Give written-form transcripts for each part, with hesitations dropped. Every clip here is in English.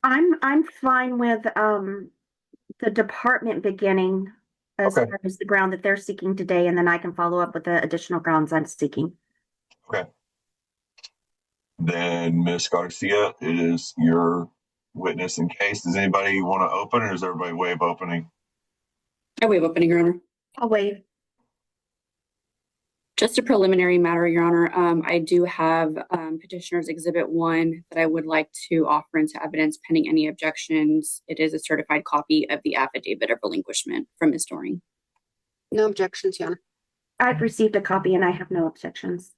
I'm fine with the department beginning as Okay, far as the ground that they're seeking today, and then I can follow up with the additional grounds I'm seeking. okay. Then Ms. Garcia, it is your witness in case. Does anybody want to open or is everybody waive opening? I waive opening, Your Honor. I'll waive. Just a preliminary matter, Your Honor. I do have Petitioner's Exhibit 1 that I would like to offer into evidence pending any objections. It is a certified copy of the affidavit of relinquishment from Ms. Doring. No objections, Your Honor. I've received a copy and I have no objections.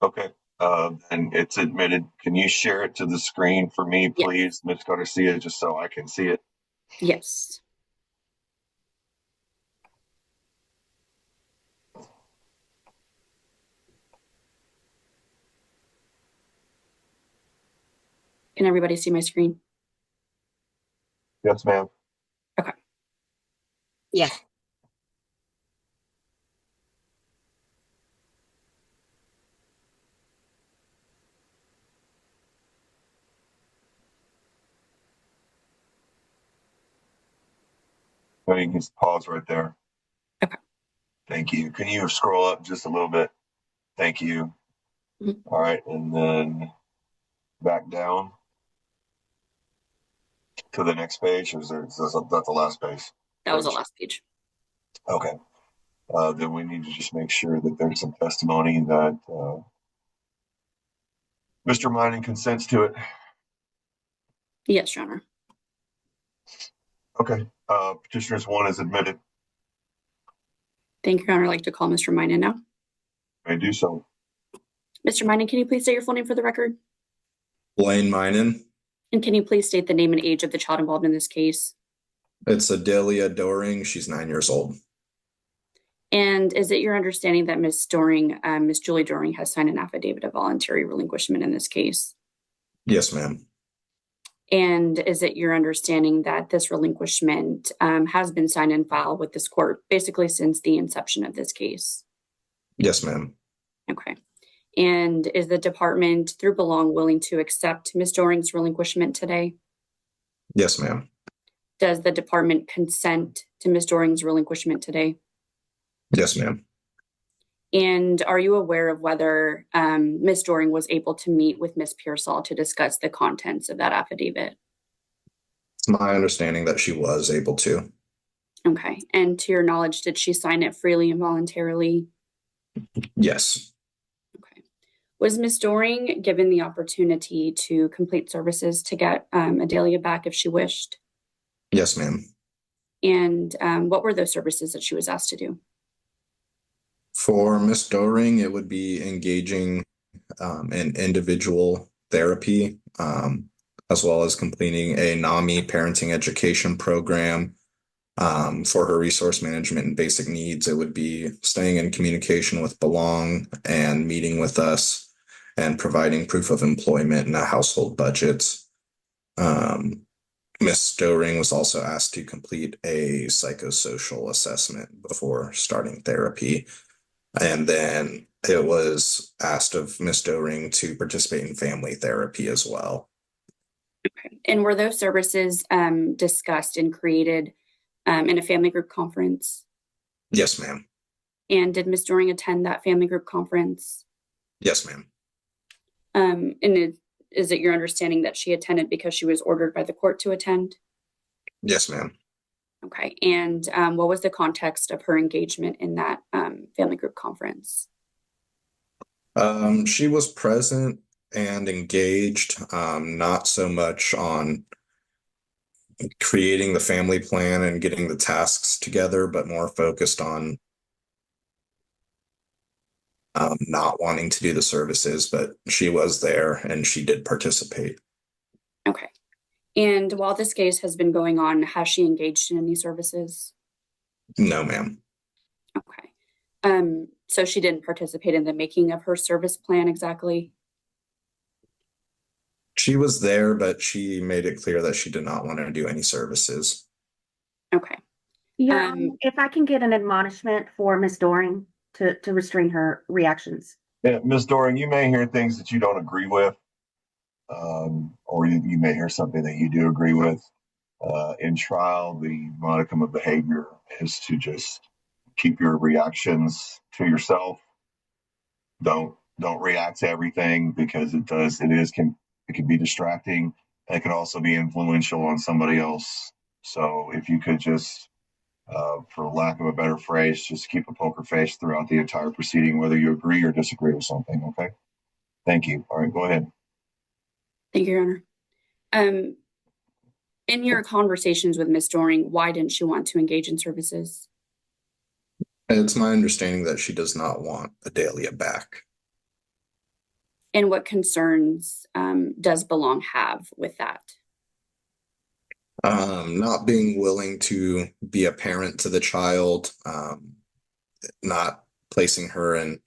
Okay, and it's admitted. Can you share it to the screen for me, please, Ms. Garcia, just so I can see it? Yes. Can everybody see my screen? Yes, ma'am. Okay. Yeah. You can just pause right there. Okay. Thank you. Can you scroll up just a little bit? Thank you. All right, and then back down to the next page. Or is that the last page? That was the last page. Okay. Then we need to just make sure that there's some testimony that Mr. Mining consents to it. Yes, Your Honor. Okay. Petitioner's 1 is admitted. Thank you, Your Honor. I'd like to call Mr. Minen now. May do so. Mr. Minen, can you please state your full name for the record? Blaine Minen. And can you please state the name and age of the child involved in this case? It's Adelia Doring. She's 9 years old. And is it your understanding that Ms. Doring, Ms. Julie Doring, has signed an affidavit of voluntary relinquishment in this case? Yes, ma'am. And is it your understanding that this relinquishment has been signed and filed with this court basically since the inception of this case? Yes, ma'am. Okay. And is the department, through Belong, willing to accept Ms. Doring's relinquishment today? Yes, ma'am. Does the department consent to Ms. Doring's relinquishment today? Yes, ma'am. And are you aware of whether Ms. Doring was able to meet with Ms. Pearsall to discuss the contents of that affidavit? It's my understanding that she was able to. Okay. And to your knowledge, did she sign it freely and voluntarily? Yes. Okay. Was Ms. Doring given the opportunity to complete services to get Adelia back if she wished? Yes, ma'am. And what were those services that she was asked to do? For Miss Doring, it would be engaging in individual therapy, as well as completing a NAMI parenting education program. For her resource management and basic needs, it would be staying in communication with Belong and meeting with us and providing proof of employment and a household budgets. Miss Doring was also asked to complete a psychosocial assessment before starting therapy. And then it was asked of Miss Doring to participate in family therapy as well. Okay. And were those services discussed and created in a family group conference? Yes, ma'am. And did Ms. Doring attend that family group conference? Yes, ma'am. And is it your understanding that she attended because she was ordered by the court to attend? Yes, ma'am. Okay. And what was the context of her engagement in that family group conference? She was present and engaged, not so much on creating the family plan and getting the tasks together, but more focused on not wanting to do the services, but she was there and she did participate. Okay. And while this case has been going on, has she engaged in any services? No, ma'am. Okay. So she didn't participate in the making of her service plan exactly? She was there, but she made it clear that she did not want to do any services. Okay. Yeah, if I can get an admonishment for Ms. Doring to restrain her reactions. Yeah, Ms. Doring, you may hear things that you don't agree with. or you may hear something that you do agree with. In trial, the modicum of behavior is to just keep your reactions to yourself. Don't react to everything, because it can be distracting. It can also be influential on somebody else. So if you could just, for lack of a better phrase, just keep a poker face throughout the entire proceeding, whether you agree or disagree with something. Okay. Thank you. All right, go ahead. Thank you, Your Honor. In your conversations with Ms. Doring, why didn't she want to engage in services? It's my understanding that she does not want Adelia back. And what concerns does Belong have with that? Not being willing to be a parent to the child, not placing her in,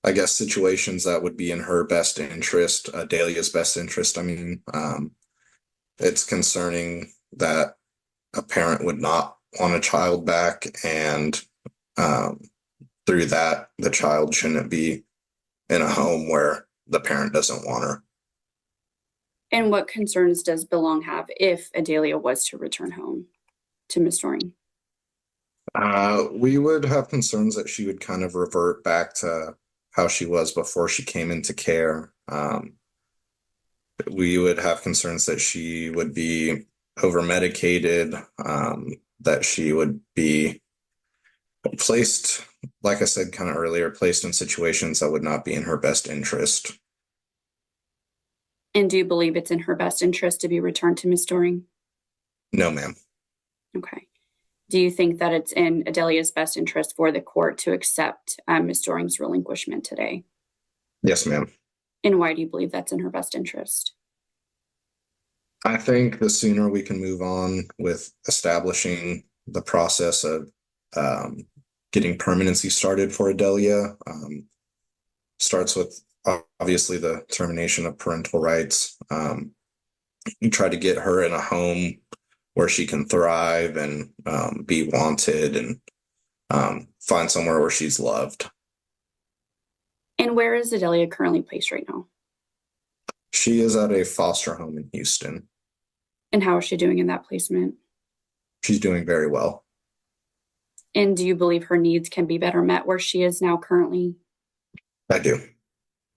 I guess, situations that would be in her best interest, Adelia's best interest. I mean, it's concerning that a parent would not want a child back, and through that, the child shouldn't be in a home where the parent doesn't want her. And what concerns does Belong have if Adelia was to return home to Ms. Doring? We would have concerns that she would kind of revert back to how she was before she came into care. We would have concerns that she would be over medicated, that she would be placed, like I said kind of earlier, placed in situations that would not be in her best interest. And do you believe it's in her best interest to be returned to Ms. Doring? No, ma'am. Okay. Do you think that it's in Adelia's best interest for the court to accept Ms. Doring's relinquishment today? Yes, ma'am. And why do you believe that's in her best interest? I think the sooner we can move on with establishing the process of getting permanency started for Adelia, starts with obviously the termination of parental rights. Try to get her in a home where she can thrive and be wanted, and find somewhere where she's loved. And where is Adelia currently placed right now? She is at a foster home in Houston. And how is she doing in that placement? She's doing very well. And do you believe her needs can be better met where she is now currently? I do.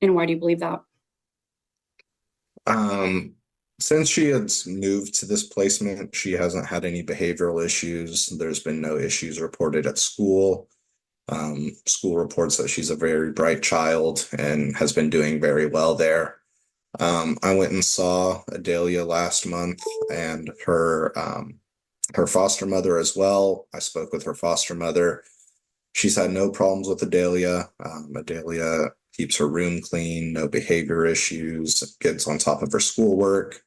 And why do you believe that? Since she has moved to this placement, she hasn't had any behavioral issues. There's been no issues reported at school. School reports that she's a very bright child and has been doing very well there. I went and saw Adelia last month, and her foster mother as well. I spoke with her foster mother. She's had no problems with Adelia. Adelia keeps her room clean, no behavior issues, gets on top of her schoolwork.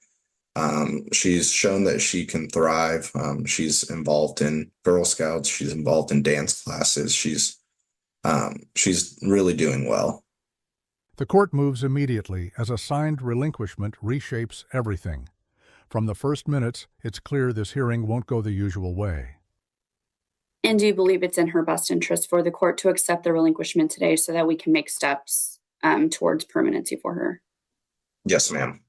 She's shown that she can thrive. She's involved in Girl Scouts. She's involved in dance classes. She's really doing well. The court moves immediately as a signed relinquishment reshapes everything. From the first minutes, it's clear this hearing won't go the usual way. And do you believe it's in her best interest for the court to accept the relinquishment today so that we can make steps towards permanency for her? Yes, ma'am.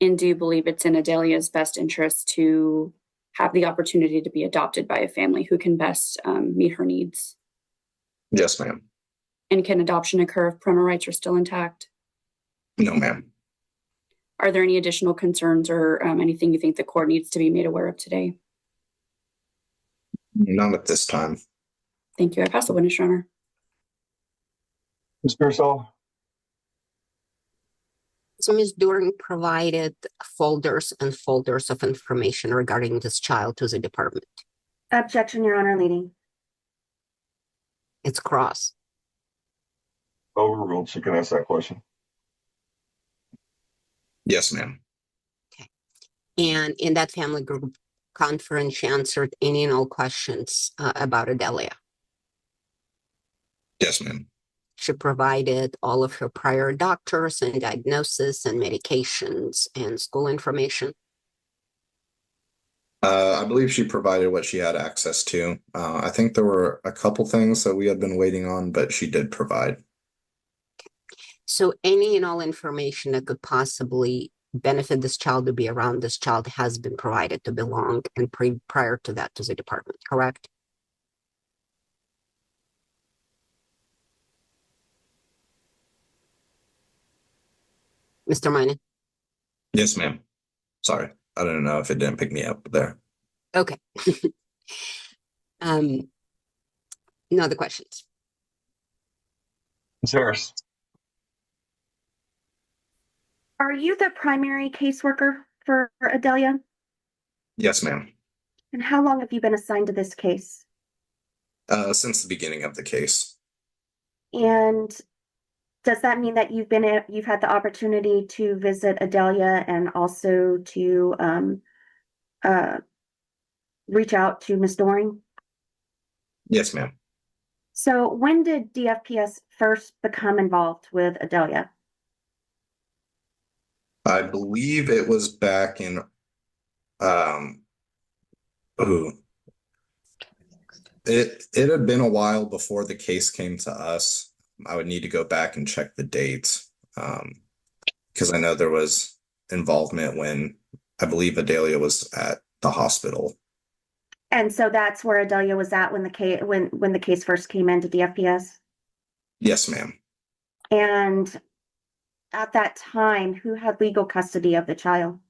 And do you believe it's in Adelia's best interest to have the opportunity to be adopted by a family who can best meet her needs? Yes, ma'am. And can adoption occur if parental rights are still intact? No, ma'am. Are there any additional concerns or anything you think the court needs to be made aware of today? Not at this time. Thank you. I pass the witness, Your Honor. Ms. Pearsall? So Ms. Doring provided folders and folders of information regarding this child to the department. Objection, Your Honor, leading. It's cross. Overruled. She can ask that question. Yes, ma'am. And in that family group conference, she answered any and all questions about Adelia. Yes, ma'am. She provided all of her prior doctors and diagnosis and medications and school information. I believe she provided what she had access to. I think there were a couple things that we had been waiting on, but she did provide. So any and all information that could possibly benefit this child to be around this child has been provided to belong and prior to that to the department, correct? Mr. Minor? Yes, ma'am. Sorry. I don't know if it didn't pick me up there. Okay. No other questions? Ms. Harris. Are you the primary caseworker for Adelia? Yes, ma'am. And how long have you been assigned to this case? Since the beginning of the case. And does that mean that you've had the opportunity to visit Adelia and also to reach out to Ms. Doring? Yes, ma'am. So when did DFPS first become involved with Adelia? I believe it was back in ooh, it had been a while before the case came to us. I would need to go back and check the dates. Because I know there was involvement when I believe Adelia was at the hospital. And so that's where Adelia was at when the case first came into DFPS. Yes, ma'am. And at that time, who had legal custody of the child?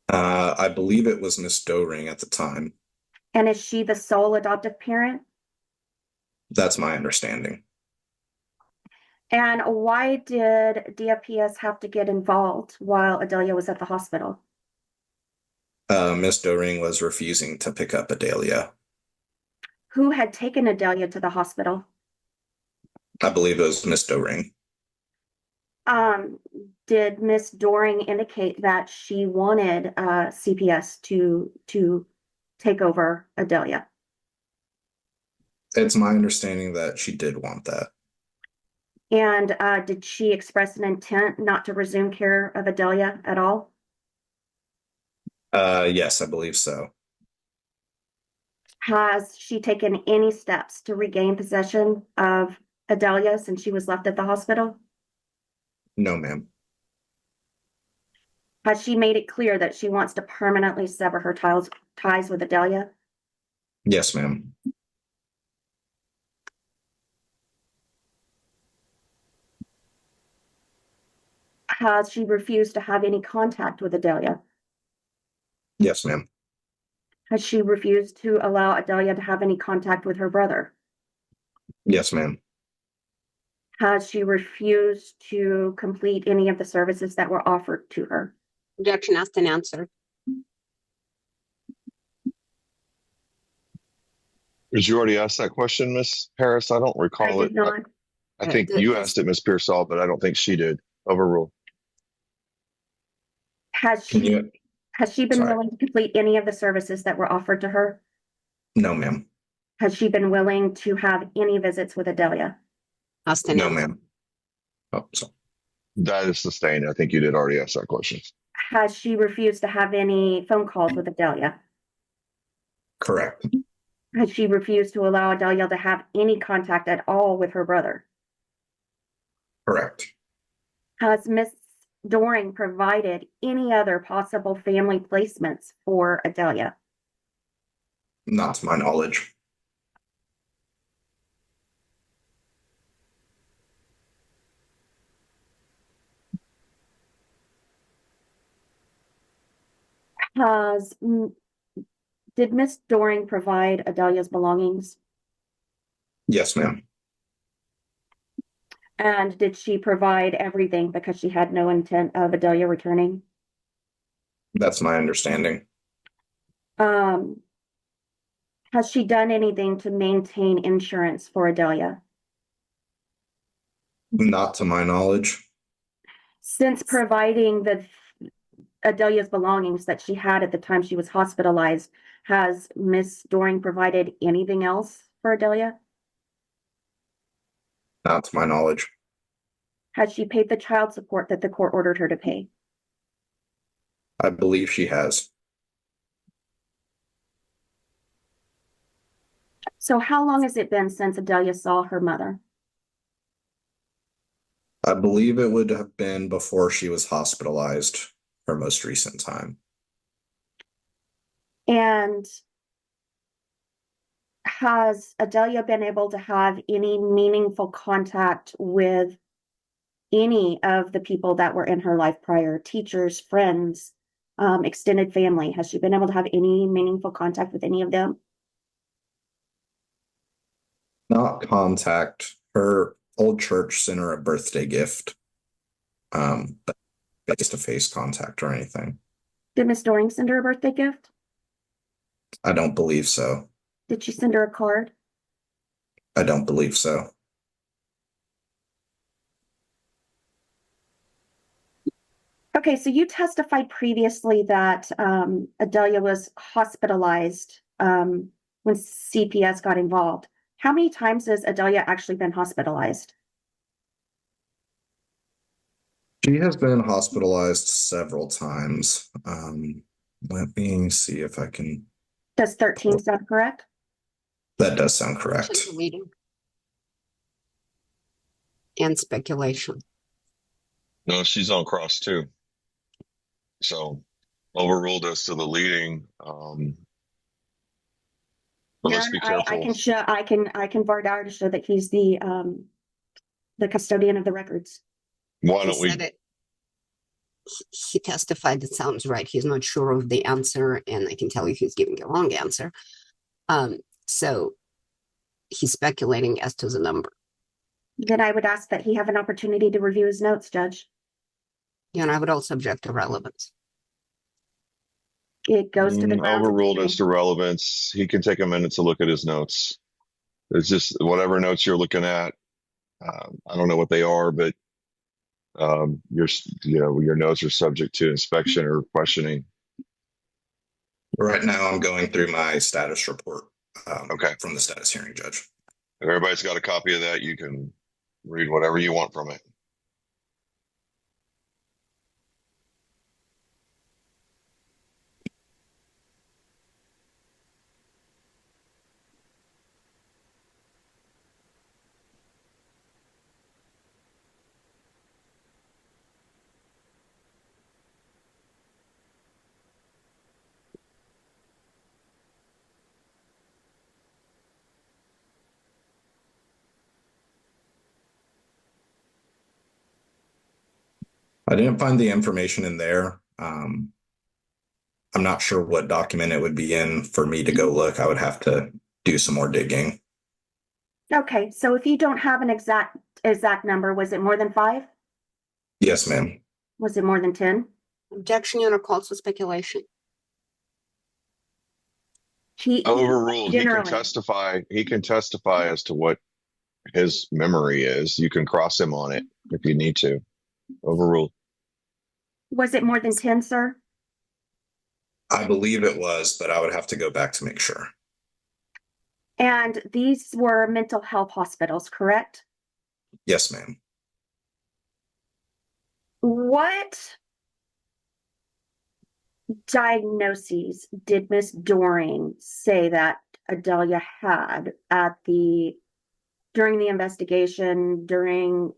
I believe it was Miss Doring at the time. And is she the sole adoptive parent? That's my understanding. And why did DFPS have to get involved while Adelia was at the hospital? Miss Doring was refusing to pick up Adelia. Who had taken Adelia to the hospital? I believe it was Miss Doring. Did Miss Doring indicate that she wanted CPS to take over Adelia? It's my understanding that she did want that. And did she express an intent not to resume care of Adelia at all? Yes, I believe so. Has she taken any steps to regain possession of Adelia since she was left at the hospital? No, ma'am. Has she made it clear that she wants to permanently sever her ties with Adelia? Yes, ma'am. Has she refused to have any contact with Adelia? Yes, ma'am. Has she refused to allow Adelia to have any contact with her brother? Yes, ma'am. Has she refused to complete any of the services that were offered to her? Objection asked and answered. Did you already ask that question, Miss Harris? I don't I recall it. did not. I think you asked it, Miss Pearsall, but I don't think she did. Overruled. Has Can she you? been Sorry. willing to complete any of the services that were offered to her? No, ma'am. Has she been willing to have any visits with Adelia? Asked and No, answered. ma'am. Oh, sorry. That is sustained. I think you did already ask that question. Has she refused to have any phone calls with Adelia? Correct. Has she refused to allow Adelia to have any contact at all with her brother? Correct. Has Miss Doring provided any other possible family placements for Adelia? Not to my knowledge. Did Miss Doring provide Adelia's belongings? Yes, ma'am. And did she provide everything because she had no intent of Adelia returning? That's my understanding. Has she done anything to maintain insurance for Adelia? Not to my knowledge. Since providing Adelia's belongings that she had at the time she was hospitalized, has Miss Doring provided anything else for Adelia? Not to my knowledge. Has she paid the child support that the court ordered her to pay? I believe she has. So how long has it been since Adelia saw her mother? I believe it would have been before she was hospitalized, her most recent time. And has Adelia been able to have any meaningful contact with any of the people that were in her life prior, teachers, friends, extended family? Has she been able to have any meaningful contact with any of them? Not contact. Her old church sent her a birthday gift. But face-to-face contact or anything. Did Miss Doring send her a birthday gift? I don't believe so. Did she send her a card? I don't believe so. Okay, so you testified previously that Adelia was hospitalized when CPS got involved. How many times has Adelia actually been hospitalized? She has been hospitalized several times. Let me see if I can. Does 13 sound correct? That does sound correct. Reading. And speculation. No, she's on cross too. So overruled as to the leading. But let's be careful. I can show. I can Vardar to show that he's the custodian of the records. Why He don't we? said it. He testified it sounds right. He's not sure of the answer, and I can tell you he's giving a wrong answer. So he's speculating as to the number. Then I would ask that he have an opportunity to review his notes, Judge. Yeah, and I would also object to relevance. It goes to the grounds of Overruled leading. as to relevance. He can take a minute to look at his notes. It's just whatever notes you're looking at. I don't know what they are, but your notes are subject to inspection or questioning. Right now, I'm going through my status report. Okay. From the status hearing judge. If everybody's got a copy of that, you can read whatever you want from it. I didn't find the information in there. I'm not sure what document it would be in for me to go look. I would have to do some more digging. Okay, so if you don't have an exact number, was it more than 5? Yes, ma'am. Was it more than 10? Objection, Your Honor, calls for speculation. Overruled. Generally. He can testify as to what his memory is. You can cross him on it if you need to. Overruled. Was it more than 10, sir? I believe it was, but I would have to go back to make sure. And these were mental health hospitals, correct? Yes, ma'am. What diagnoses did Miss Doring say that Adelia had during the investigation, during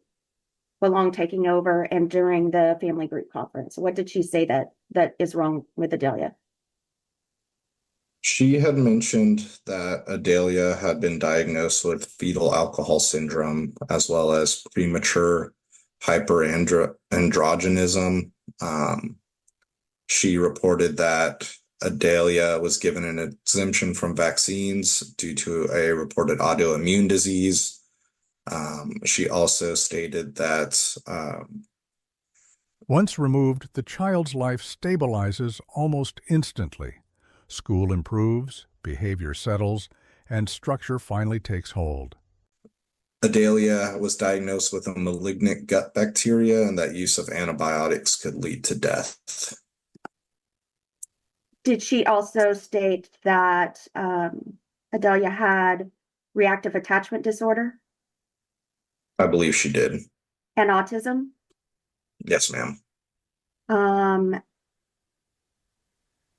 Belong taking over, and during the family group conference? What did she say that is wrong with Adelia? She had mentioned that Adelia had been diagnosed with fetal alcohol syndrome as well as premature hyperandrogenism. She reported that Adelia was given an exemption from vaccines due to a reported autoimmune disease. She also stated that Once removed, the child's life stabilizes almost instantly. School improves, behavior settles, and structure finally takes hold. Adelia was diagnosed with a malignant gut bacteria and that use of antibiotics could lead to death. Did she also state that Adelia had reactive attachment disorder I believe she did. and autism? Yes, ma'am.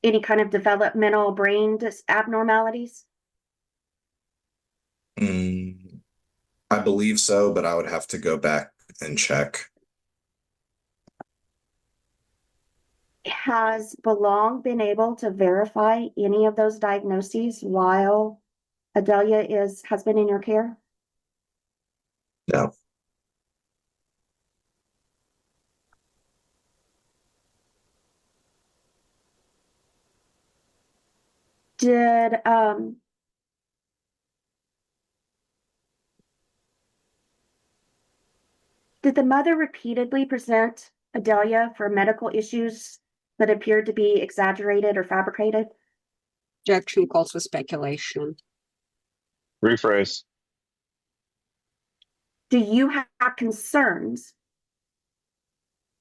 Any kind of developmental brain abnormalities? I believe so, but I would have to go back and check. Has Belong been able to verify any of those diagnoses while Adelia has been in your care? No. Did the mother repeatedly present Adelia for medical issues that appeared to be exaggerated or fabricated? Objection calls for speculation. Rephrase. Do you have concerns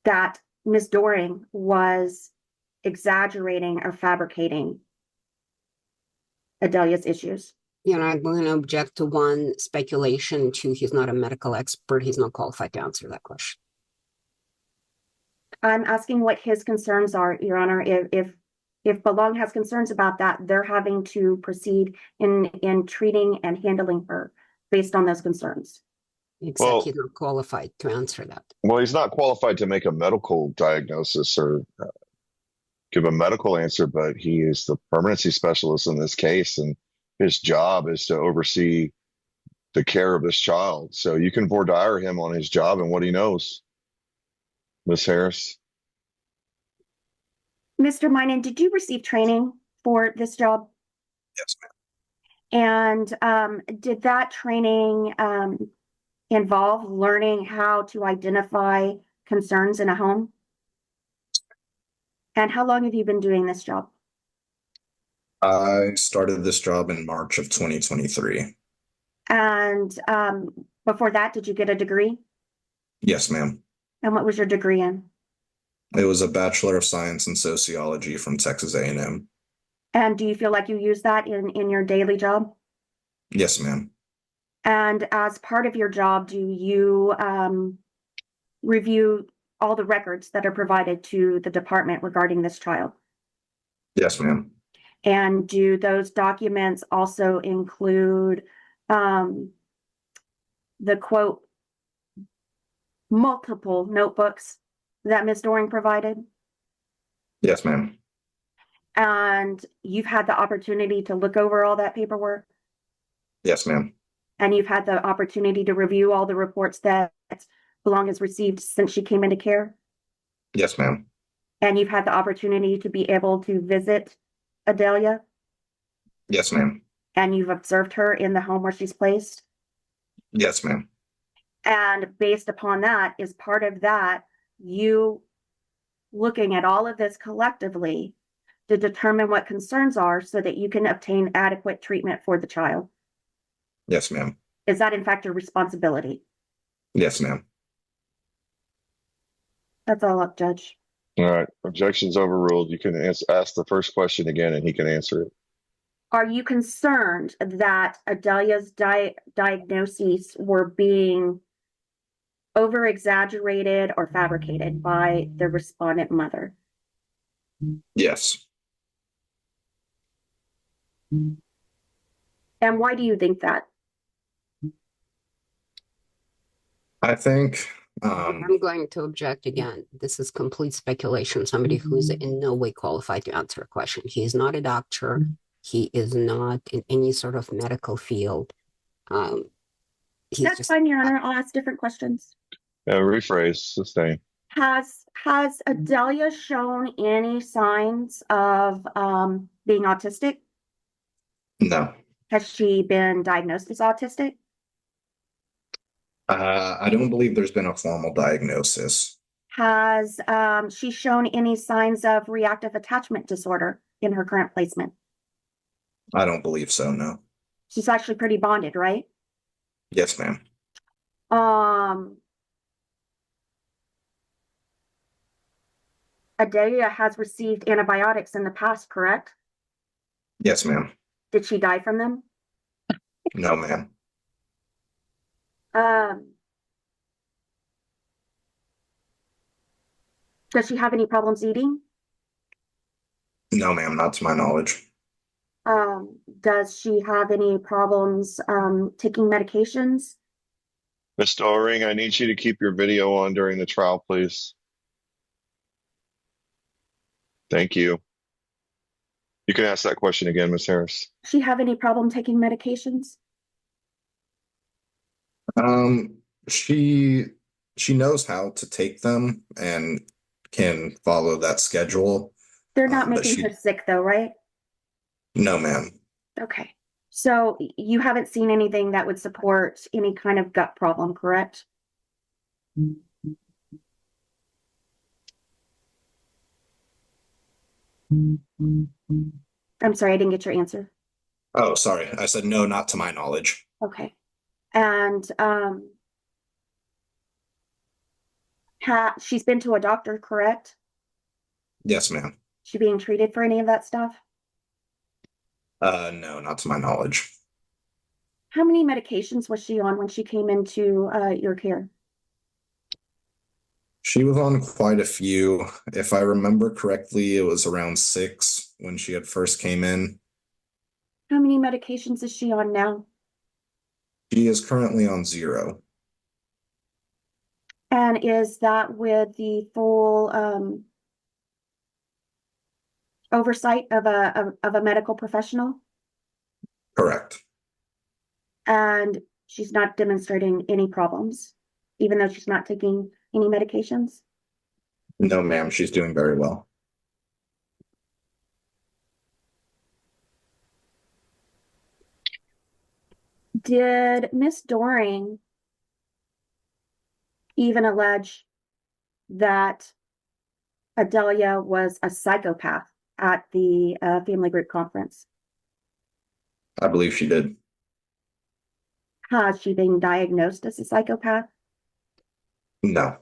that Ms. Doring was exaggerating or fabricating Adelia's issues? I'm going to object to one, speculation. Two, he's not a medical expert. He's not qualified to answer that question. I'm asking what his concerns are, Your Honor. If Belong has concerns about that, they're having to proceed in treating and handling her based on those concerns. Except he's not qualified to answer that. Well, he's not qualified to make a medical diagnosis or give a medical answer, but he is the permanency specialist in this case, and his job is to oversee the care of this child. So you can voir dire him on his job and what he knows, Ms. Harris. Mr. Minen, did you receive training for this job? Yes, ma'am. And did that training involve learning how to identify concerns in a home? And how long have you been doing this job? I started this job in March of 2023. And before that, did you get a degree? Yes, ma'am. And what was your degree in? It was a Bachelor of Science in Sociology from Texas A&M. And do you feel like you use that in your daily job? Yes, ma'am. And as part of your job, do you review all the records that are provided to the department regarding this child? Yes, ma'am. And do those documents also include the quote, multiple notebooks that Ms. Doring provided? Yes, ma'am. And you've had the opportunity to look over all that paperwork? Yes, ma'am. And you've had the opportunity to review all the reports that Belong has received since she came into care? Yes, ma'am. And you've had the opportunity to be able to visit Adelia? Yes, ma'am. And you've observed her in the home where she's placed? Yes, ma'am. And based upon that, is part of that you looking at all of this collectively to determine what concerns are so that you can obtain adequate treatment for the child? Yes, ma'am. Is that in fact your responsibility? Yes, ma'am. That's all up, Judge. All right. Objection's overruled. You can ask the first question again and he can answer it. Are you concerned that Adelia's diagnoses were being over exaggerated or fabricated by the respondent mother? Yes. And why do you think that? I think I'm going to object again. This is complete speculation. Somebody who's in no way qualified to answer a question. He is not a doctor. He is not in any sort of medical field. That's fine, Your Honor. I'll ask different questions. Rephrase, sustain. Has Adelia shown any signs of being autistic? no. Has she been diagnosed as autistic? I don't believe there's been a formal diagnosis. Has she shown any signs of reactive attachment disorder in her current placement? I don't believe so, no. She's actually pretty bonded, right? Yes, ma'am. Adelia has received antibiotics in the past, correct? Yes, ma'am. Did she die from them? No, ma'am. Does she have any problems eating? No, ma'am, not to my knowledge. Does she have any problems taking medications? Ms. Doring, I need you to keep your video on during the trial, please. Thank you. You can ask that question again, Ms. Harris. Does she have any problem taking medications? Um, she she knows how to take them and can follow that schedule. They're not But making her she sick though, right? no, ma'am. Okay. So you haven't seen anything that would support any kind of gut problem, correct? I'm sorry, I didn't get your answer. Oh, sorry. I said no, not to my knowledge. Okay. And she's been to a doctor, correct? Yes, ma'am. She being treated for any of that stuff? No, not to my knowledge. How many medications was she on when she came into your care? She was on quite a few. If I remember correctly, it was around 6 when she had first came in. How many medications is she on now? She is currently on 0. And is that with the full oversight of a medical professional? Correct. And she's not demonstrating any problems, even though she's not taking any medications? No, ma'am. She's doing very well. Did Miss Doring even allege that Adelia was a psychopath at the family group conference? I believe she did. Has she been diagnosed as a psychopath? No.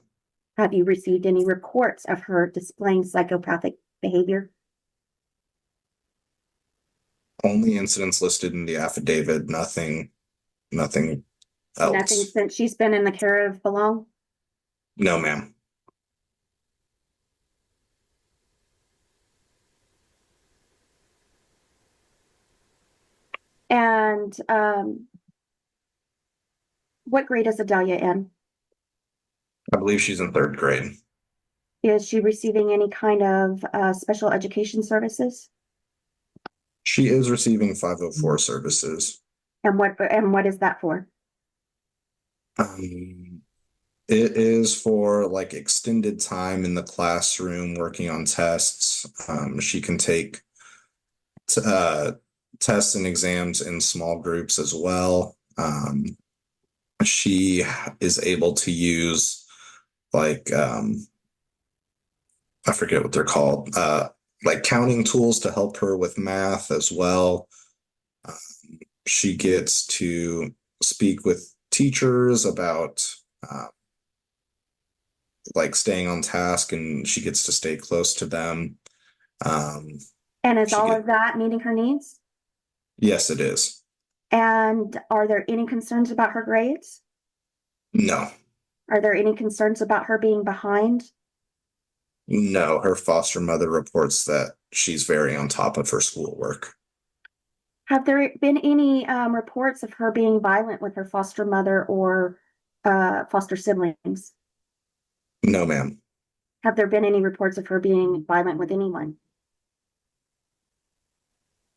Have you received any reports of her displaying psychopathic behavior? Only incidents listed in the affidavit, nothing else. Nothing since she's been in the care of Belong? No, ma'am. And what grade is Adelia in? I believe she's in 3rd grade. Is she receiving any kind of special education services? She is receiving 504 services. And what is that for? It is for like extended time in the classroom working on tests. She can take tests and exams in small groups as well. She is able to use like I forget what they're called, like counting tools to help her with math as well. She gets to speak with teachers about like staying on task, and she gets to stay close to them. And is all of that meeting her needs? Yes, it is. And are there any concerns about her grades? No. Are there any concerns about her being behind? No, her foster mother reports that she's very on top of her schoolwork. Have there been any reports of her being violent with her foster mother or foster siblings? No, ma'am. Have there been any reports of her being violent with anyone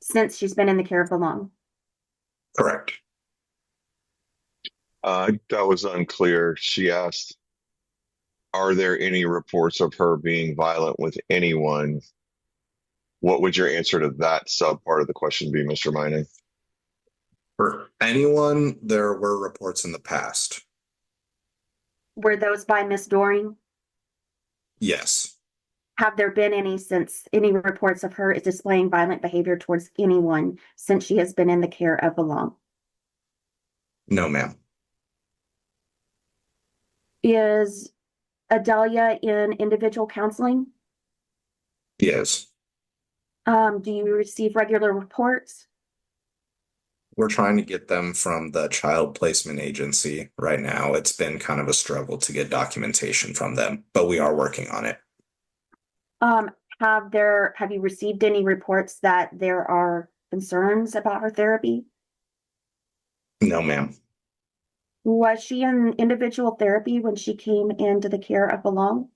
since she's been in the care of Belong? Correct. That was unclear. She asked, are there any reports of her being violent with anyone? What would your answer to that sub part of the question be, Mr. Mining? For anyone, there were reports in the past. Were those by Miss Doring? Yes. Have there been any reports of her displaying violent behavior towards anyone since she has been in the care of Belong? No, ma'am. Is Adelia in individual counseling? Yes. Do you receive regular reports? We're trying to get them from the child placement agency right now. It's been kind of a struggle to get documentation from them, but we are working on it. Have you received any reports that there are concerns about her therapy? No, ma'am. Was she in individual therapy when she came into the care of Belong?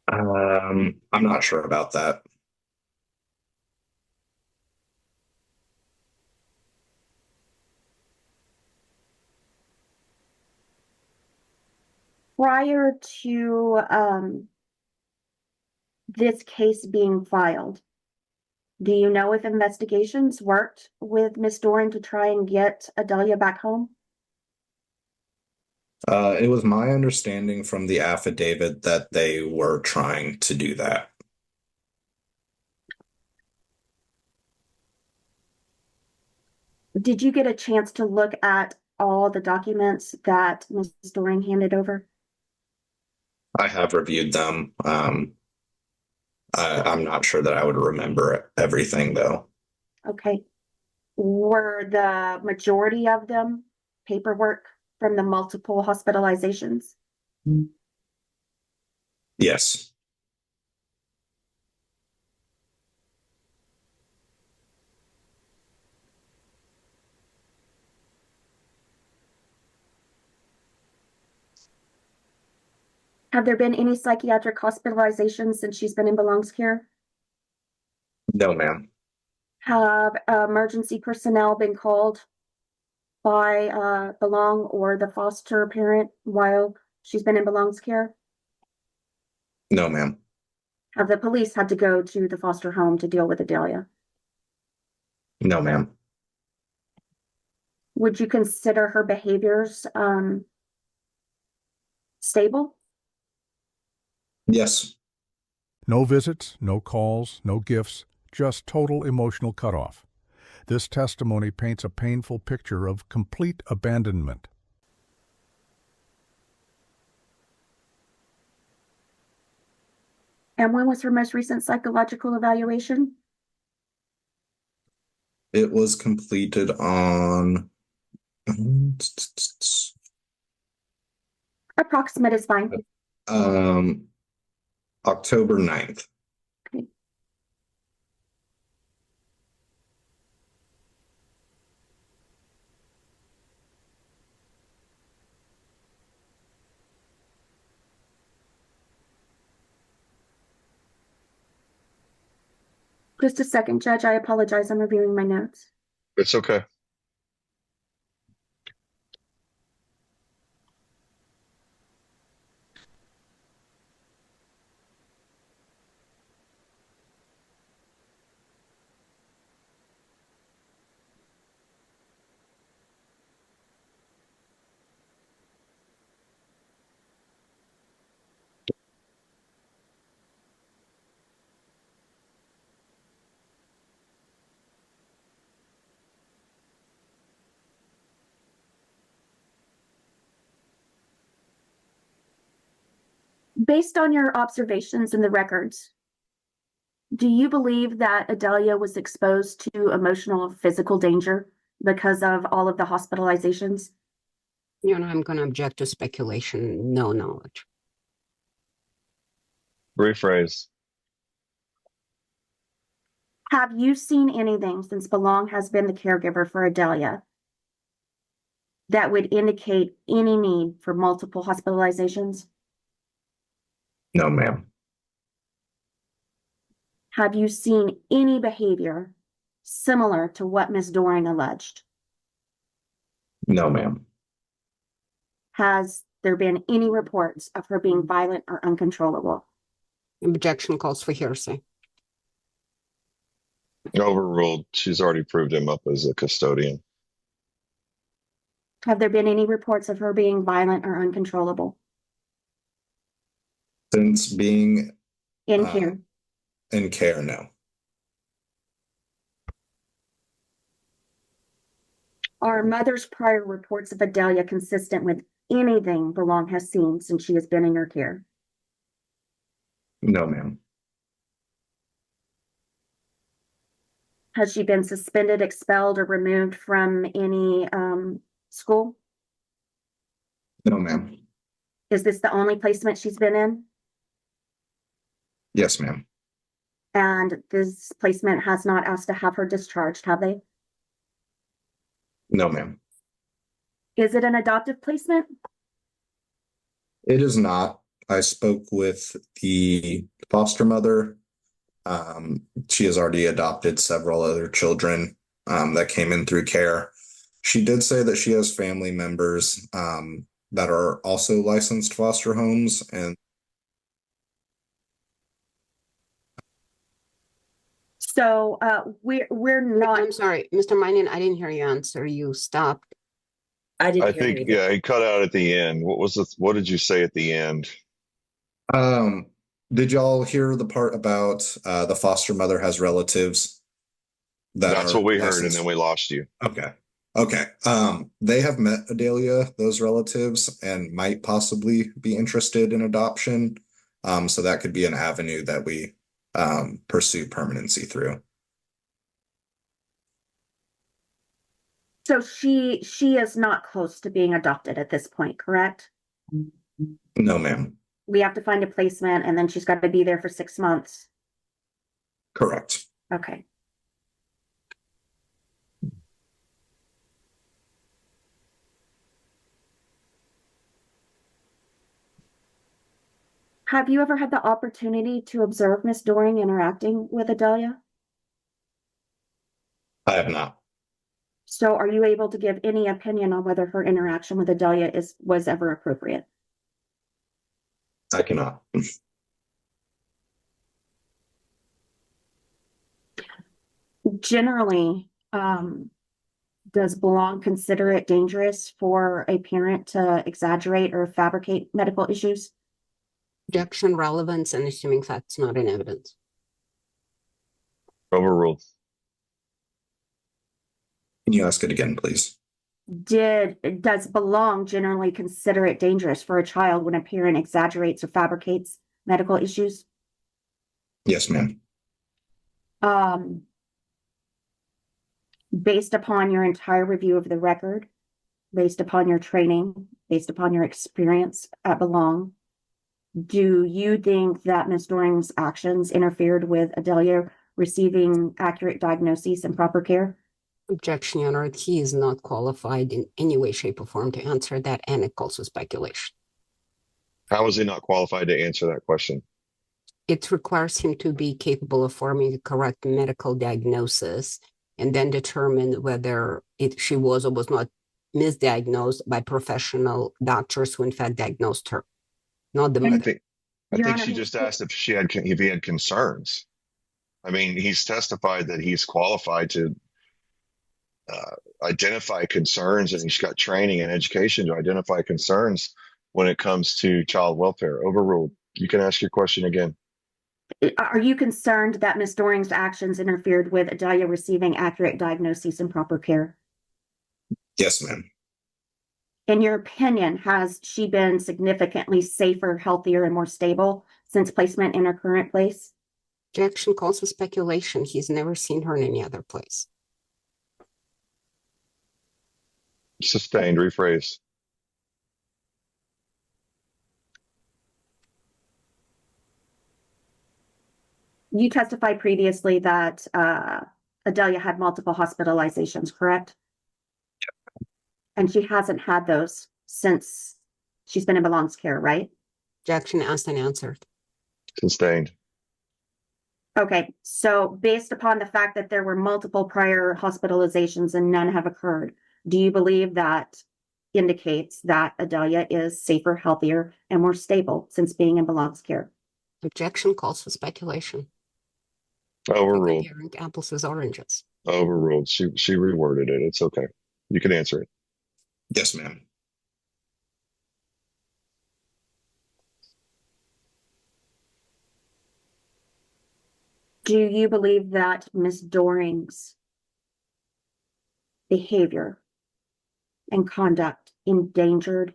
I'm not sure about that. Prior to this case being filed, do you know if investigations worked with Miss Doring to try and get Adelia back home? It was my understanding from the affidavit that they were trying to do that. Did you get a chance to look at all the documents that Miss Doring handed over? I have reviewed them. I'm not sure that I would remember everything though. Okay. Were the majority of them paperwork from the multiple hospitalizations? Yes. Have there been any psychiatric hospitalizations since she's been in Belong's care? No, ma'am. Have emergency personnel been called by Belong or the foster parent while she's been in Belong's care? No, ma'am. Have the police had to go to the foster home to deal with Adelia? No, ma'am. Would you consider her behaviors stable? Yes. No visits, no calls, no gifts, just total emotional cutoff. This testimony paints a painful picture of complete abandonment. And when was her most recent psychological evaluation? It was completed on Approximate is fine. October 9th. Okay. Just a second, Judge. I apologize. I'm reviewing my notes. It's okay. Based on your observations in the records, do you believe that Adelia was exposed to emotional or physical danger because of all of the hospitalizations? I'm going to object to speculation, no knowledge. Rephrase. Have you seen anything since Belong has been the caregiver for Adelia that would indicate any need for multiple hospitalizations? No, ma'am. Have you seen any behavior similar to what Ms. Doring alleged? No, ma'am. Has there been any reports of her being violent or uncontrollable? Objection calls for hearsay. Overruled. She's already proved him up as a custodian. Have there been any reports of her being violent or uncontrollable Since being in care? in care, no. Are mother's prior reports of Adelia consistent with anything Belong has seen since she has been in her care? No, ma'am. Has she been suspended, expelled, or removed from any school? No, ma'am. Is this the only placement she's been in? Yes, ma'am. And this placement has not asked to have her discharged, have they? No, ma'am. Is it an adoptive placement? It is not. I spoke with the foster mother. She has already adopted several other children that came in through care. She did say that she has family members that are also licensed foster homes, and So we're not. I'm sorry, Mr. Minion, I didn't hear you answer. You stopped. I didn't I hear him think, either. yeah, he cut out at the end. What did you say at the end? um, did y'all hear the part about the foster mother has relatives that That's are what we heard, and then licensed? we lost you. Okay. Okay. They have met Adelia, those relatives, and might possibly be interested in adoption. So that could be an avenue that we pursue permanency through. So she is not close to being adopted at this point, correct? No, ma'am. We have to find a placement, and then she's got to be there for 6 months. Correct. Okay. Have you ever had the opportunity to observe Miss Doring interacting with Adelia? I have not. So are you able to give any opinion on whether her interaction with Adelia was ever appropriate? I cannot. Generally, does Belong consider it dangerous for a parent to exaggerate or fabricate medical issues? Objection, relevance, and assuming facts not in evidence. Overruled. Can you ask it again, please? Does Belong generally consider it dangerous for a child when a parent exaggerates or fabricates medical issues? Yes, ma'am. Based upon your entire review of the record, based upon your training, based upon your experience at Belong, do you think that Ms. Doring's actions interfered with Adelia receiving accurate diagnoses and proper care? Objection, Your Honor. He is not qualified in any way, shape, or form to answer that, and it calls for speculation. How is he not qualified to answer that question? It requires him to be capable of forming a correct medical diagnosis and then determine whether she was or was not misdiagnosed by professional doctors who in fact diagnosed her, not the I mother. think she just asked if he had concerns. I mean, he's testified that he's qualified to identify concerns, and he's got training and education to identify concerns when it comes to child welfare. Overruled. You can ask your question again. Are you concerned that Ms. Doring's actions interfered with Adelia receiving accurate diagnoses and proper care? Yes, ma'am. In your opinion, has she been significantly safer, healthier, and more stable since placement in her current place? Objection, calls for speculation. He's never seen her in any other place. Sustained. Rephrase. You testified previously that Adelia had multiple hospitalizations, correct? Yep. And she hasn't had those since she's been in Belong's care, right? Objection, asked and answered. Sustained. Okay, so based upon the fact that there were multiple prior hospitalizations and none have occurred, do you believe that indicates that Adelia is safer, healthier, and more stable since being in Belong's care? Objection, calls for speculation. Overruled. Comparing apples with oranges. Overruled. She reworded it. It's okay. You can answer it. Yes, ma'am. Do you believe that Ms. Doring's behavior and conduct endangered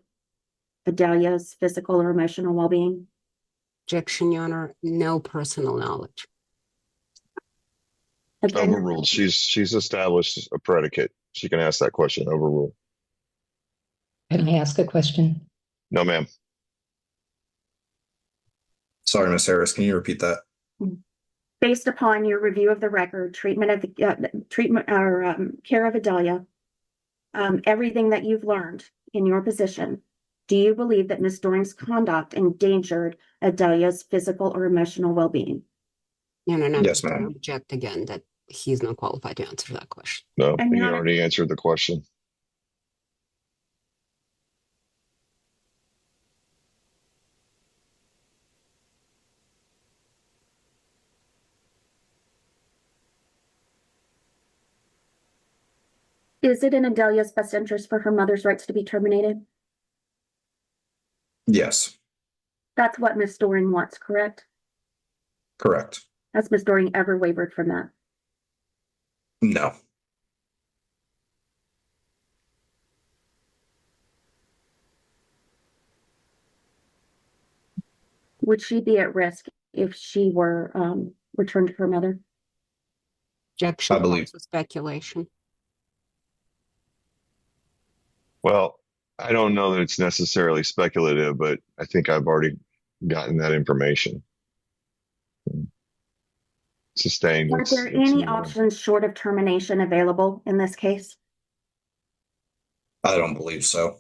Adelia's physical or emotional well-being? Objection, Your Honor. No personal knowledge. Again, Overruled. She's established a predicate. She can ask that question. Overruled. Can I ask a question? No, ma'am. Sorry, Ms. Harris. Can you repeat that? based upon your review of the record, treatment of the treatment or care of Adelia, everything that you've learned in your position, Do you believe that Ms. Doring's conduct endangered Adelia's physical or emotional well-being? And I'm Yes, going to ma'am. object again that he's not qualified to answer that question. No, And he Your Honor, already answered the question. is it in Adelia's best interest for her mother's rights to be terminated? Yes, That's what Ms. Doring wants, correct? correct. Has Ms. Doring ever wavered from that? No, Would she be at risk if she were returned to her mother? Objection I believe. calls for speculation. Well, I don't know that it's necessarily speculative, but I think I've already gotten that information. Sustained. Are there any options short of termination available in this case? I don't believe so.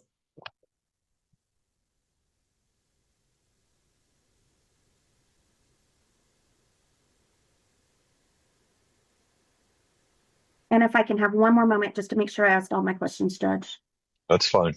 And if I can have one more moment just to make sure I asked all my questions, Judge. That's fine.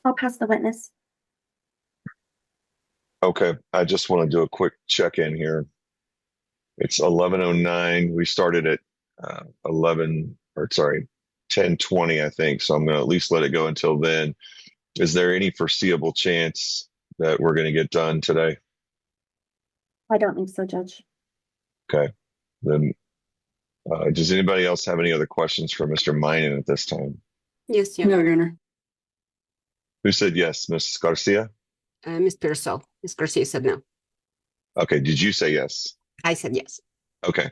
I'll pass the witness. Okay. I just want to do a quick check-in here. It's 11:09. We started at 10:20, I think. So I'm going to at least let it go until then. Is there any foreseeable chance that we're going to get done today? I don't think so, Judge. Okay. Then, does anybody else have any other questions for Mr. Minen at this time? Yes, No, yeah. Your Honor. Who said yes? Ms. Garcia? Ms. Pearsall. Ms. Garcia said no. Okay. Did you say yes? I said yes. Okay.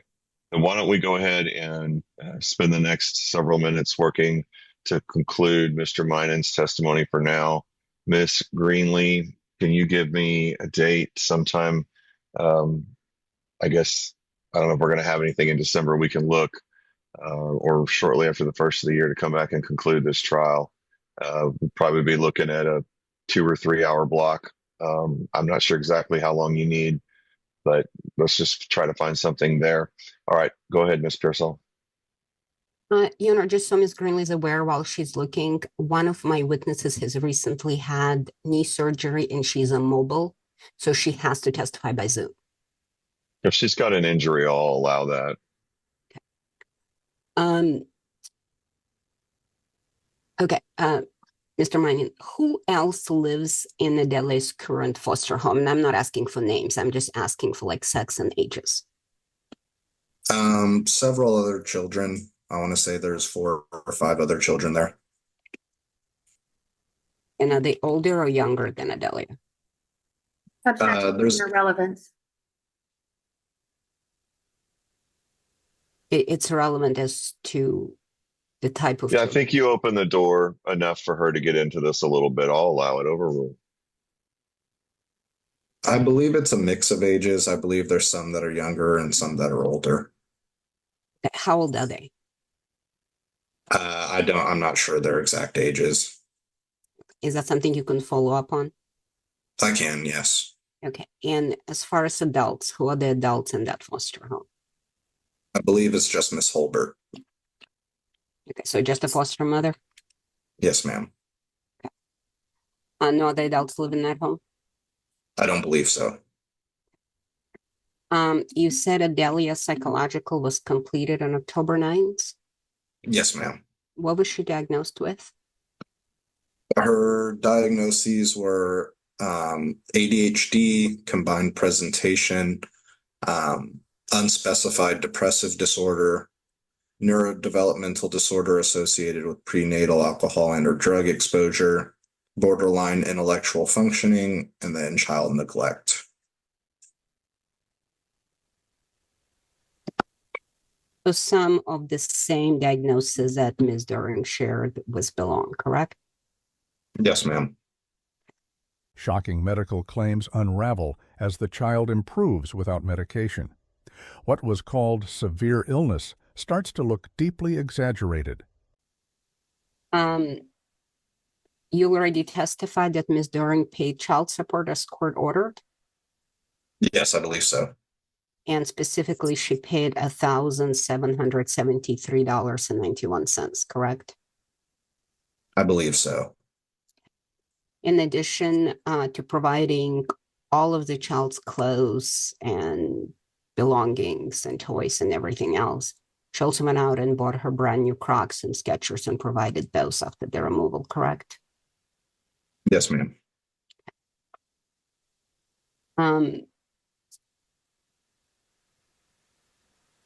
Then why don't we go ahead and spend the next several minutes working to conclude Mr. Minen's testimony for now. Ms. Greenlee, can you give me a date sometime? I guess, I don't know if we're going to have anything in December. We can look or shortly after the first of the year to come back and conclude this trial. We'll probably be looking at a 2 or 3 hour block. I'm not sure exactly how long you need, but let's just try to find something there. All right, go ahead, Ms. Pearsall. You know, just so Ms. Greenlee is aware while she's looking, one of my witnesses has recently had knee surgery and she's immobile, so she has to testify by Zoom. If she's got an injury, I'll allow that. Okay, Mr. Minen, who else lives in Adelia's current foster home? And I'm not asking for names, I'm just asking for like sex and ages. Several other children. I want to say there's 4 or 5 other children there. And are they older or younger than Adelia? There's irrelevance. It's irrelevant as to the type of. Yeah, I think you opened the door enough for her to get into this a little bit. I'll allow it. Overruled. I believe it's a mix of ages. I believe there's some that are younger and some that are older. How old are they? I'm not sure their exact ages. Is that something you can follow up on? I can, yes. Okay. And as far as adults, who are the adults in that foster home? I believe it's just Miss Holbert. Okay, so just a foster mother? Yes, ma'am. No other adults live in that home? I don't believe so. You said Adelia's psychological was completed on October 9th? Yes, ma'am. What was she diagnosed with? Her diagnoses were ADHD, combined presentation, unspecified depressive disorder, neurodevelopmental disorder associated with prenatal alcohol and or drug exposure, borderline intellectual functioning, and then child neglect. So some of the same diagnosis that Ms. Doring shared was belong, correct? Yes, ma'am. Shocking medical claims unravel as the child improves without medication. What was called severe illness starts to look deeply exaggerated. You already testified that Ms. Doring paid child support as court ordered, Yes, I believe so. and specifically she paid $1,773.91, correct? I believe so. In addition to providing all of the child's clothes and belongings and toys and everything else, she also went out and bought her brand new Crocs and Skechers and provided those after the removal, correct? Yes, ma'am.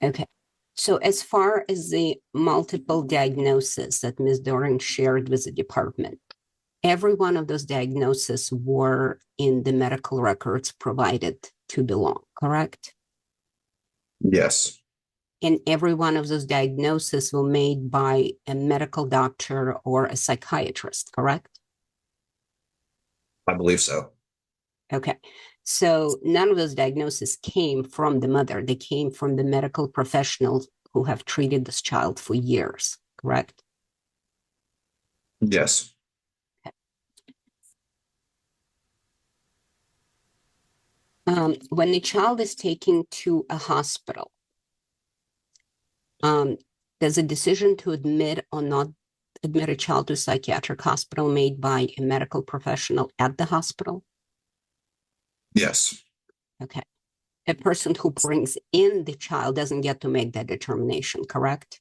Okay. So as far as the multiple diagnoses that Ms. Doring shared with the department, every one of those diagnoses were in the medical records provided to belong, correct? Yes. And every one of those diagnoses were made by a medical doctor or a psychiatrist, correct? I believe so. Okay. So none of those diagnoses came from the mother. They came from the medical professionals who have treated this child for years, correct? Yes. When the child is taken to a hospital, there's a decision to admit or not admit a child to a psychiatric hospital made by a medical professional at the hospital? Yes. Okay. A person who brings in the child doesn't get to make that determination, correct?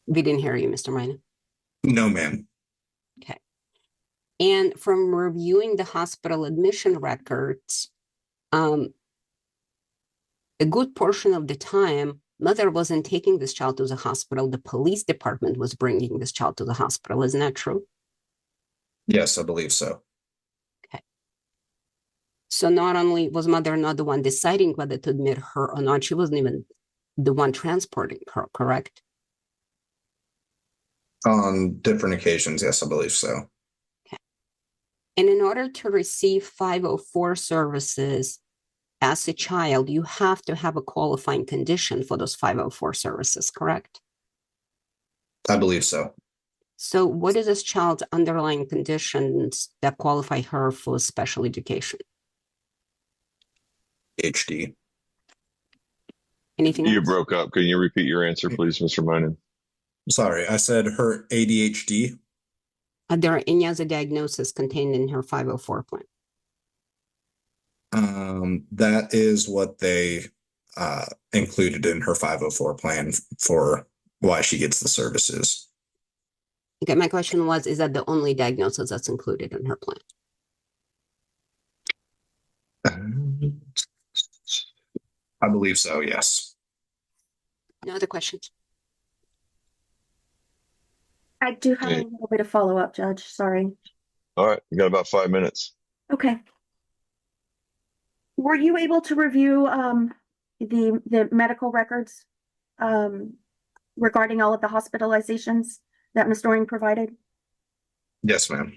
We didn't hear you, Mr. Minor. No, ma'am. Okay. And from reviewing the hospital admission records, a good portion of the time, mother wasn't taking this child to the hospital. The police department was bringing this child to the hospital. Isn't that true? Yes, I believe so. Okay. So not only was mother not the one deciding whether to admit her or not, she wasn't even the one transporting her, correct? On different occasions, yes, I believe so. Okay. And in order to receive 504 services as a child, you have to have a qualifying condition for those 504 services, correct? I believe so. So what is this child's underlying conditions that qualify her for special education? HD. Anything You else? broke up. Can you repeat your answer, please, Mr. Monin? Sorry, I said her ADHD. Are there any other diagnoses contained in her 504 plan? That is what they included in her 504 plan for why she gets the services. Okay, my question was, is that the only diagnosis that's included in her plan? I believe so, yes. No other questions? I do have a little bit of follow-up, Judge. Sorry. All right, you got about 5 minutes. Okay. Were you able to review the medical records regarding all of the hospitalizations that Ms. Doring provided? Yes, ma'am.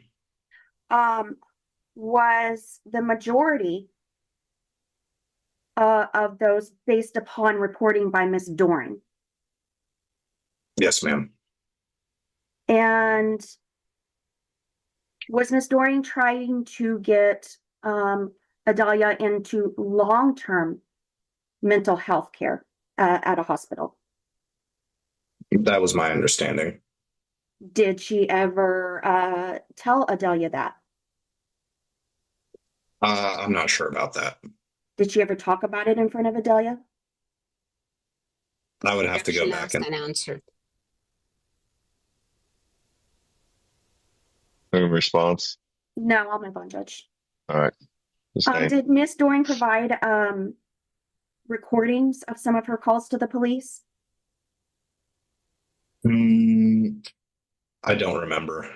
Was the majority of those based upon reporting by Ms. Doring? Yes, ma'am. And was Ms. Doring trying to get Adalia into long-term mental health care at a hospital? That was my understanding. Did she ever tell Adalia that? I'm not sure about that. Did she ever talk about it in front of Adalia? I would have to go back and answer. In response? No, I'll move on, Judge. All right. Did Ms. Doring provide recordings of some of her calls to the police? I I don't remember.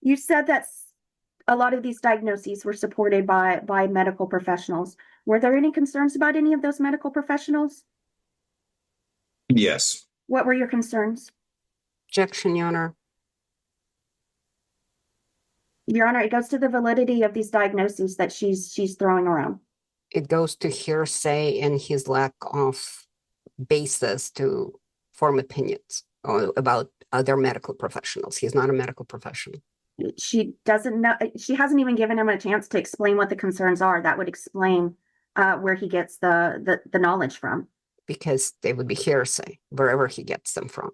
You said that a lot of these diagnoses were supported by medical professionals. Were there any concerns about any of those medical professionals? Yes. What were your concerns? Objection, Your Honor. Your Honor, it goes to the validity of these diagnoses that she's throwing around. It goes to hearsay and his lack of basis to form opinions about other medical professionals. He's not a medical professional. She doesn't know. She hasn't even given him a chance to explain what the concerns are. That would explain where he gets the knowledge from. Because they would be hearsay, wherever he gets them from.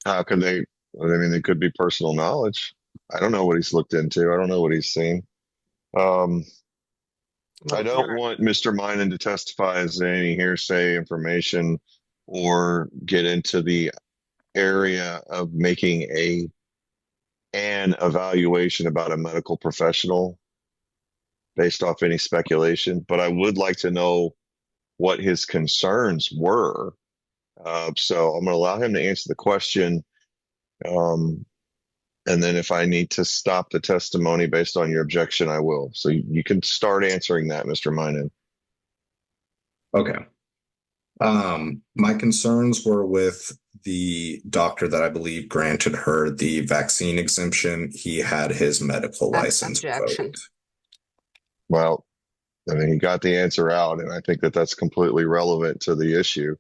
How could they? I mean, they could be personal knowledge. I don't know what he's looked into. I don't know what he's seen. I don't want Mr. Minen to testify as any hearsay information or get into the area of making an evaluation about a medical professional based off any speculation. But I would like to know what his concerns were. So I'm going to allow him to answer the question. And then if I need to stop the testimony based on your objection, I will. So you can start answering that, Mr. Minen. Okay. My concerns were with the doctor that I believe granted her the vaccine exemption. He had his medical license Objection. revoked. Well, I mean, he got the answer out, and I think that that's completely relevant to the issue.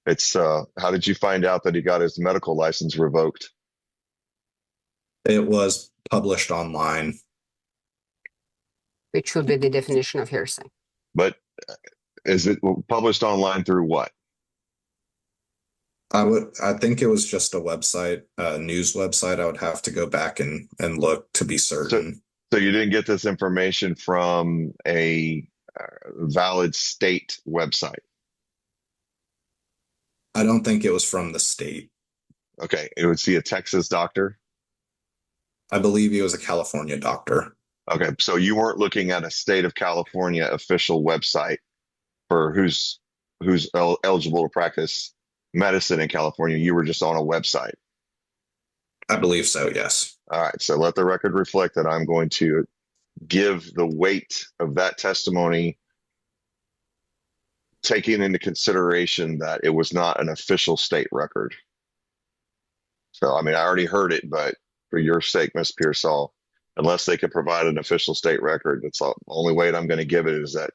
It's how did you find out that he got his medical license revoked? It was published online. Which would be the definition of hearsay. But is it published online through what? I think it was just a website, a news website. I would have to go back and look to be certain. So you didn't get this information from a valid state website? I don't think it was from the state. Okay, it would see a Texas doctor? I believe he was a California doctor. Okay, so you weren't looking at a state of California official website for who's eligible to practice medicine in California. You were just on a website. I believe so, yes. All right, so let the record reflect that I'm going to give the weight of that testimony, taking into consideration that it was not an official state record. So, I mean, I already heard it, but for your sake, Ms. Pearsall, unless they can provide an official state record, that's the only weight I'm going to give it is that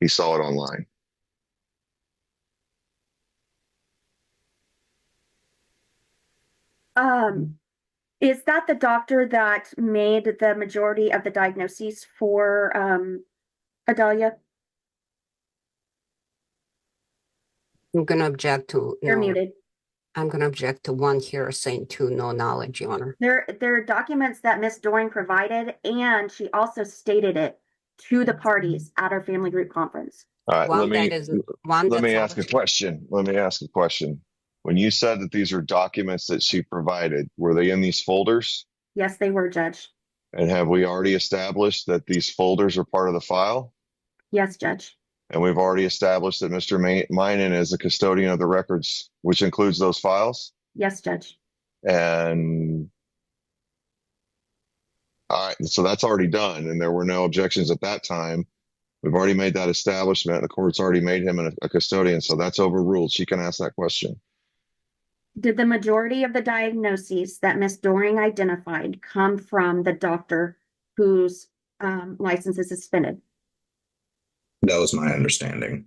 he saw it online. Is that the doctor that made the majority of the diagnoses for Adalia? I'm going to object to. You're muted. I'm going to object to one here saying two, no knowledge, Your Honor. There are documents that Miss Doring provided, and she also stated it to the parties at our family group conference. All right, let me ask a question. Let me ask a question. When you said that these are documents that she provided, were they in these folders? Yes, they were, Judge. And have we already established that these folders are part of the file? Yes, Judge. And we've already established that Mr. Minen is the custodian of the records, which includes those files? Yes, Judge. And all right, so that's already done, and there were no objections at that time. We've already made that establishment. The court's already made him a custodian, so that's overruled. She can ask that question. Did the majority of the diagnoses that Miss Doring identified come from the doctor whose license is suspended? That was my understanding.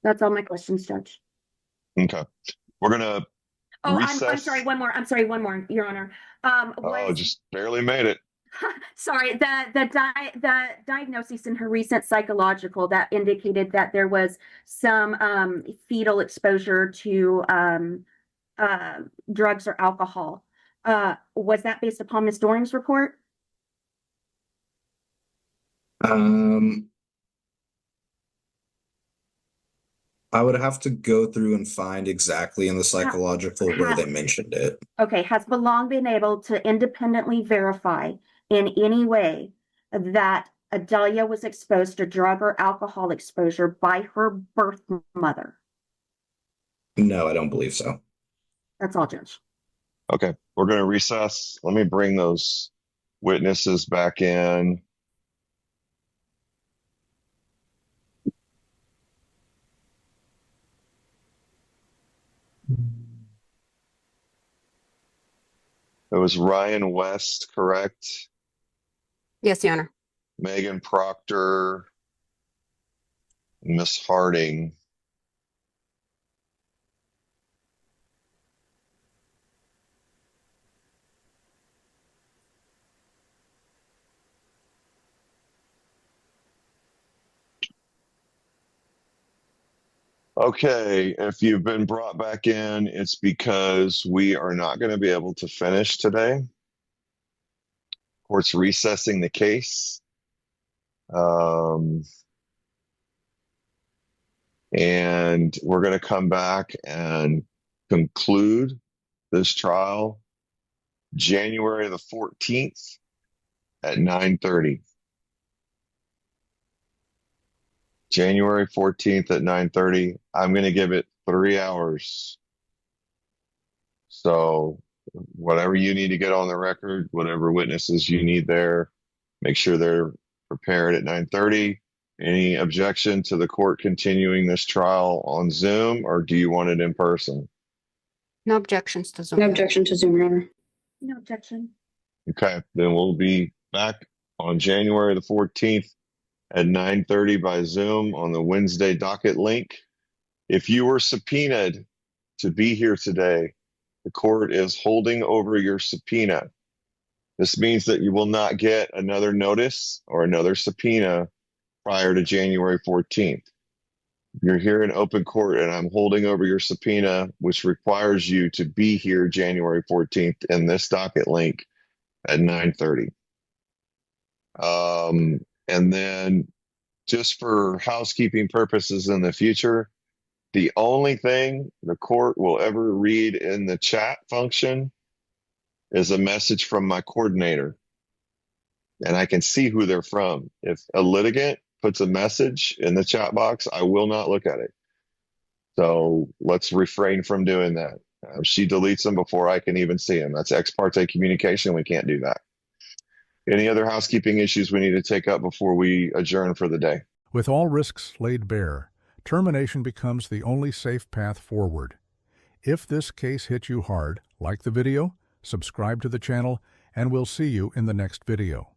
That's all my questions, Judge. Okay. We're going to recess. I'm sorry, one more, Your Honor. Just barely made it. Sorry, the diagnosis in her recent psychological that indicated that there was some fetal exposure to drugs or alcohol. Was that based upon Ms. Doring's report? I would have to go through and find exactly in the psychological where they mentioned it. Okay, has Belong been able to independently verify in any way that Adelia was exposed to drug or alcohol exposure by her birth mother? No, I don't believe so. That's all, Judge. Okay, we're going to recess. Let me bring those witnesses back in. It was Ryan West, correct? Yes, Your Honor. Megan Proctor, Miss Harding. Okay, if you've been brought back in, it's because we are not going to be able to finish today. Court's recessing the case. And we're going to come back and conclude this trial January the 14th at 9:30. January 14th at 9:30. I'm going to give it 3 hours. So whatever you need to get on the record, whatever witnesses you need there, make sure they're prepared at 9:30. Any objection to the court continuing this trial on Zoom, or do you want it in person? No objections to Zoom. No objection to Zoom, Your Honor. No objection. Okay, then we'll be back on January the 14th at 9:30 by Zoom on the Wednesday docket link. If you were subpoenaed to be here today, the court is holding over your subpoena. This means that you will not get another notice or another subpoena prior to January 14th. You're here in open court and I'm holding over your subpoena, which requires you to be here January 14th in this docket link at 9:30. And then just for housekeeping purposes in the future, the only thing the court will ever read in the chat function is a message from my coordinator. And I can see who they're from. If a litigant puts a message in the chat box, I will not look at it. So let's refrain from doing that. She deletes them before I can even see them. That's ex parte communication. We can't do that. Any other housekeeping issues we need to take up before we adjourn for the day? With all risks laid bare, termination becomes the only safe path forward. If this case hit you hard, like the video, subscribe to the channel, and we'll see you in the next video.